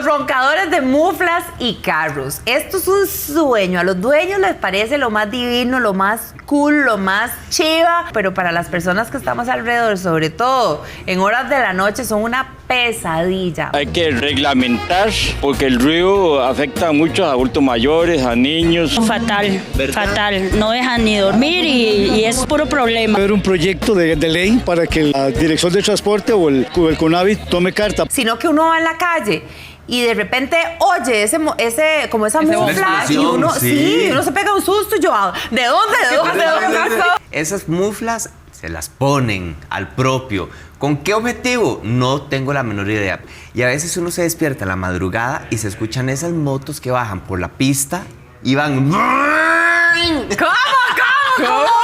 roncadores de muflas y carros. Esto es un sueño. A los dueños les parece lo más divino, lo más cool, lo más chiva, pero para las personas que estamos alrededor, sobre todo en horas de la noche, son una pesadilla. Hay que reglamentar porque el ruido afecta a muchos adultos mayores, a niños. Fatal, fatal. No dejan ni dormir y es puro problema. Haber un proyecto de ley para que la Dirección de Transporte o el CONAVI tome carta. Sino que uno va en la calle y de repente oye como esa mufla y uno uno se pega un susto y yo, ¿de dónde pasó? Esas muflas se las ponen al propio. ¿Con qué objetivo? No tengo la menor idea. Y a veces uno se despierta en la madrugada y se escuchan esas motos que bajan por la pista y van... ¿Cómo?